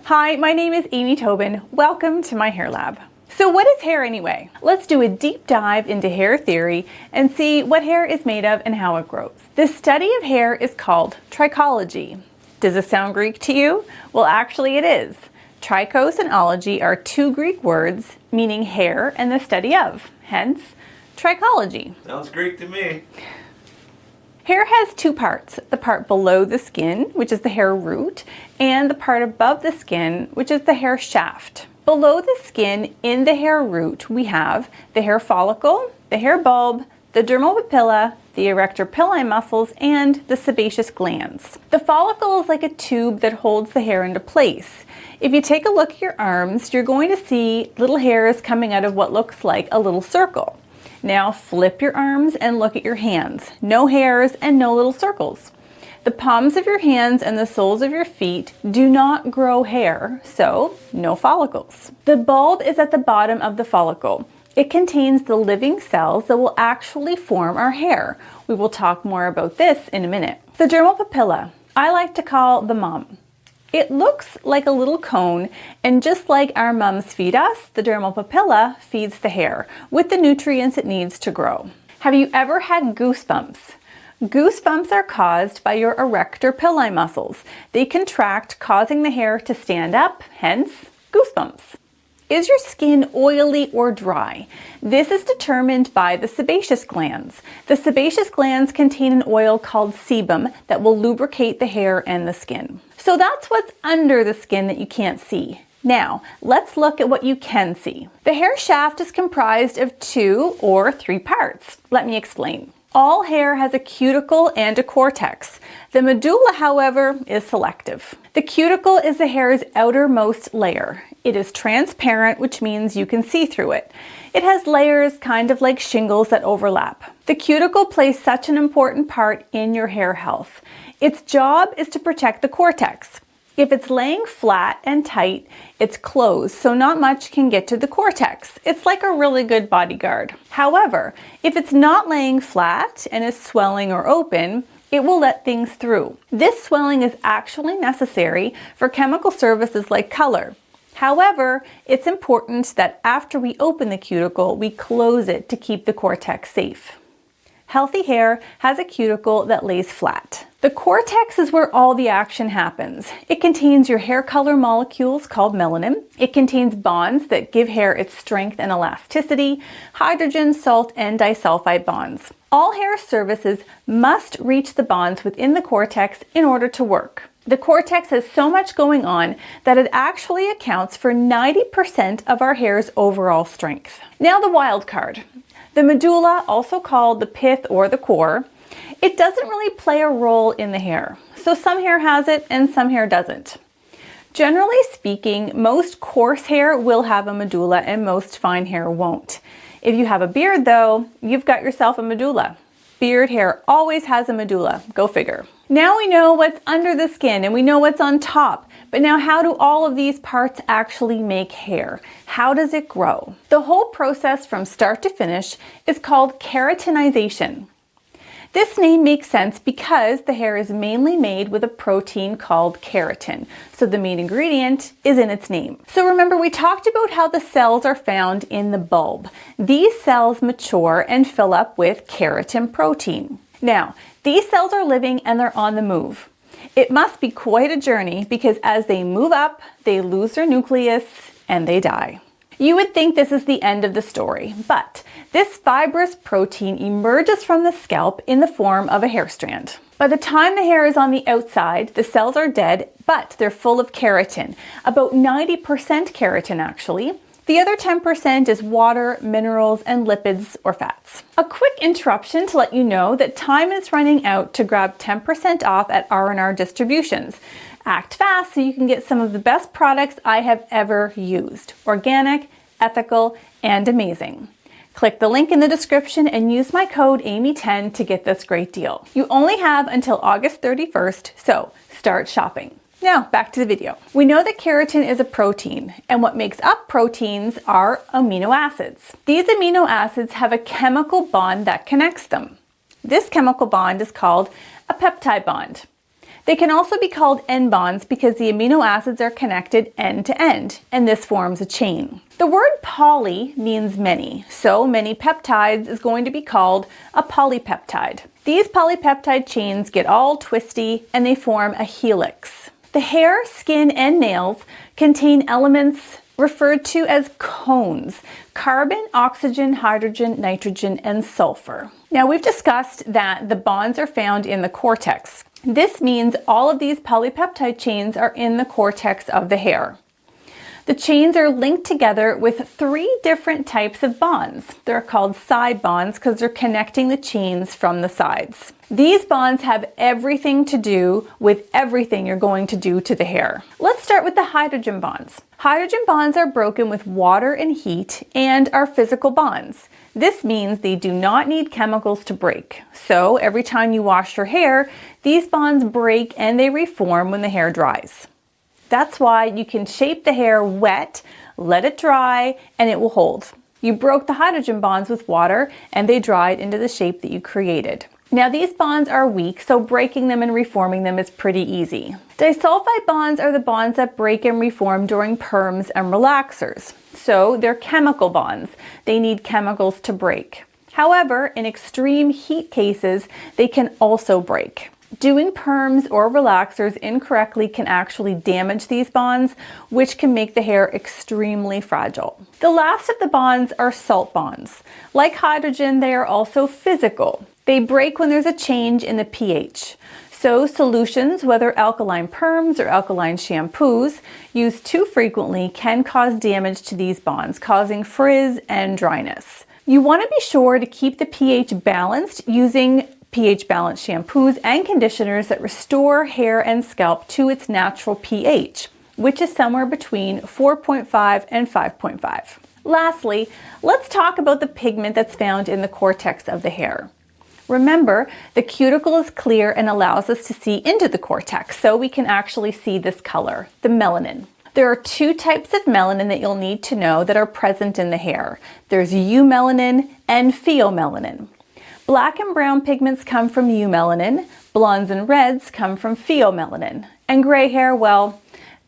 Hi, my name is Amy Tobin. Welcome to my hair lab. So what is hair anyway? Let's do a deep dive into hair theory and see what hair is made of and how it grows. The study of hair is called trichology. Does this sound Greek to you? Well, actually it is. Trichos and ology are two Greek words meaning hair and the study of, hence trichology. Sounds Greek to me. Hair has two parts, the part below the skin, which is the hair root, and the part above the skin, which is the hair shaft. Below the skin, in the hair root, we have the hair follicle, the hair bulb, the dermal papilla, the erector pili muscles, and the sebaceous glands. The follicle is like a tube that holds the hair into place. If you take a look at your arms, you're going to see little hairs coming out of what looks like a little circle. Now flip your arms and look at your hands. No hairs and no little circles. The palms of your hands and the soles of your feet do not grow hair, so no follicles. The bulb is at the bottom of the follicle. It contains the living cells that will actually form our hair. We will talk more about this in a minute. The dermal papilla, I like to call the mom. It looks like a little cone, and just like our mums feed us, the dermal papilla feeds the hair with the nutrients it needs to grow. Have you ever had goosebumps? Goosebumps are caused by your erector pili muscles. They contract, causing the hair to stand up, hence goosebumps. Is your skin oily or dry? This is determined by the sebaceous glands. The sebaceous glands contain an oil called sebum that will lubricate the hair and the skin. So that's what's under the skin that you can't see. Now, let's look at what you can see. The hair shaft is comprised of 2 or 3 parts. Let me explain. All hair has a cuticle and a cortex. The medulla, however, is selective. The cuticle is the hair's outermost layer. It is transparent, which means you can see through it. It has layers kind of like shingles that overlap. The cuticle plays such an important part in your hair health. Its job is to protect the cortex. If it's laying flat and tight, it's closed, so not much can get to the cortex. It's like a really good bodyguard. However, if it's not laying flat and is swelling or open, it will let things through. This swelling is actually necessary for chemical services like color. However, it's important that after we open the cuticle, we close it to keep the cortex safe. Healthy hair has a cuticle that lays flat. The cortex is where all the action happens. It contains your hair color molecules called melanin. It contains bonds that give hair its strength and elasticity, hydrogen, salt, and disulfide bonds. All hair surfaces must reach the bonds within the cortex in order to work. The cortex has so much going on that it actually accounts for 90% of our hair's overall strength. Now the wild card. The medulla, also called the pith or the core, it doesn't really play a role in the hair. So some hair has it and some hair doesn't. Generally speaking, most coarse hair will have a medulla and most fine hair won't. If you have a beard though, you've got yourself a medulla. Beard hair always has a medulla, go figure. Now we know what's under the skin and we know what's on top, but now how do all of these parts actually make hair? How does it grow? The whole process from start to finish is called keratinization. This name makes sense because the hair is mainly made with a protein called keratin, so the main ingredient is in its name. So remember, we talked about how the cells are found in the bulb. These cells mature and fill up with keratin protein. Now, these cells are living and they're on the move. It must be quite a journey because as they move up, they lose their nucleus and they die. You would think this is the end of the story, but this fibrous protein emerges from the scalp in the form of a hair strand. By the time the hair is on the outside, the cells are dead, but they're full of keratin, about 90% keratin actually. The other 10% is water, minerals, and lipids or fats. A quick interruption to let you know that time is running out to grab 10% off at R&R Distributions. Act fast so you can get some of the best products I have ever used. Organic, ethical, and amazing. Click the link in the description and use my code AMY10 to get this great deal. You only have until August 31st, so start shopping. Now, back to the video. We know that keratin is a protein, and what makes up proteins are amino acids. These amino acids have a chemical bond that connects them. This chemical bond is called a peptide bond. They can also be called end bonds because the amino acids are connected end to end, and this forms a chain. The word poly means many, so many peptides is going to be called a polypeptide. These polypeptide chains get all twisty and they form a helix. The hair, skin, and nails contain elements referred to as cones: carbon, oxygen, hydrogen, nitrogen, and sulfur. Now, we've discussed that the bonds are found in the cortex. This means all of these polypeptide chains are in the cortex of the hair. The chains are linked together with 3 different types of bonds. They're called side bonds because they're connecting the chains from the sides. These bonds have everything to do with everything you're going to do to the hair. Let's start with the hydrogen bonds. Hydrogen bonds are broken with water and heat and are physical bonds. This means they do not need chemicals to break. So every time you wash your hair, these bonds break and they reform when the hair dries. That's why you can shape the hair wet, let it dry, and it will hold. You broke the hydrogen bonds with water and they dried into the shape that you created. Now, these bonds are weak, so breaking them and reforming them is pretty easy. Disulfide bonds are the bonds that break and reform during perms and relaxers. So they're chemical bonds. They need chemicals to break. However, in extreme heat cases, they can also break. Doing perms or relaxers incorrectly can actually damage these bonds, which can make the hair extremely fragile. The last of the bonds are salt bonds. Like hydrogen, they are also physical. They break when there's a change in the pH. So solutions, whether alkaline perms or alkaline shampoos, used too frequently can cause damage to these bonds, causing frizz and dryness. You want to be sure to keep the pH balanced using pH balanced shampoos and conditioners that restore hair and scalp to its natural pH, which is somewhere between 4.5 and 5.5. Lastly, let's talk about the pigment that's found in the cortex of the hair. Remember, the cuticle is clear and allows us to see into the cortex, so we can actually see this color, the melanin. There are 2 types of melanin that you'll need to know that are present in the hair. There's eumelanin and pheomelanin. Black and brown pigments come from eumelanin, blondes and reds come from pheomelanin, and gray hair, well,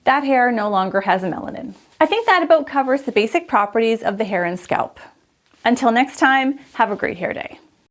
that hair no longer has melanin. I think that about covers the basic properties of the hair and scalp. Until next time, have a great hair day.